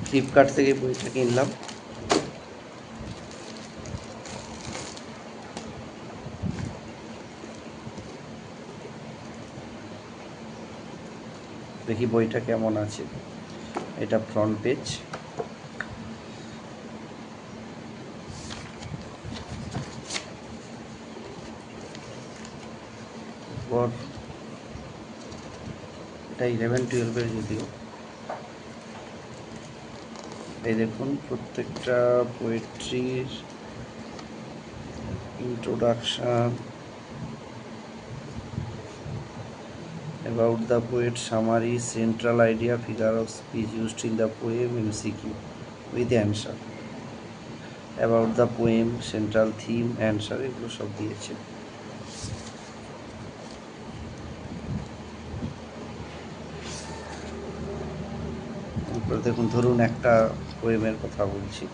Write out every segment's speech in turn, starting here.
Flipkart থেকে বইটা কিনলাম। দেখি বইটা কেমন আছে। এটা ফ্রন্ট পেজ। এরপর এটা 11-12 যদিও। এই দেখুন প্রত্যেকটা পোয়েট্রির introduction, about the poet, summary, central idea, figure of speech used in the poem, MCQ with answer, about the poem, central theme, answer, এগুলো সব দিয়েছে। এরপর দেখুন, ধরুন একটা পোয়েমের কথা বলছি।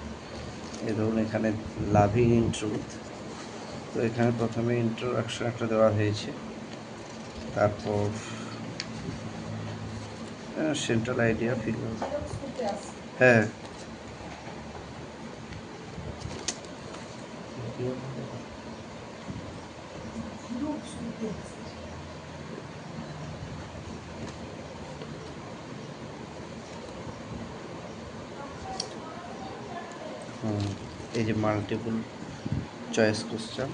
এই ধরুন এখানে লাভিং ইন ট্রুথ, তো এখানে প্রথমে ইন্ট্রোডাকশন একটা দেওয়া হয়েছে, তারপর সেন্ট্রাল আইডিয়া, ফিগার, হ্যাঁ এই যে মাল্টিপল চয়েস কোশ্চেন,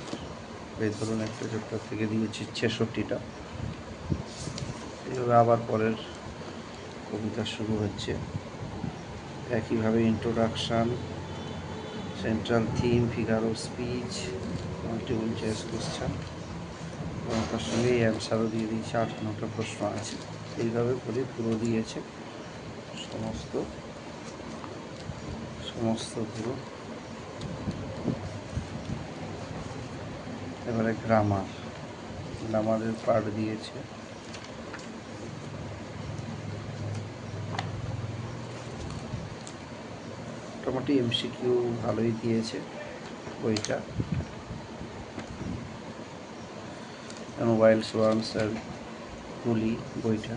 এই ধরুন একটা চ্যাপ্টার থেকে দিয়েছি 66টা। এইভাবে আবার পরের কবিতা শুরু হচ্ছে। একইভাবে introduction, central theme, figure of speech, multiple choice question, এবং তার সঙ্গে অ্যান্সারও দিয়ে দিয়েছে। 58টা প্রশ্ন আছে। এইভাবে করে পুরো দিয়েছে সমস্ত পুরো। এবারে গ্রামারের পার্ট দিয়েছে। মোটামুটি এমসিকিউ ভালোই দিয়েছে বইটা। ওয়াইল্ড সোয়ানস আর কুলি বইটা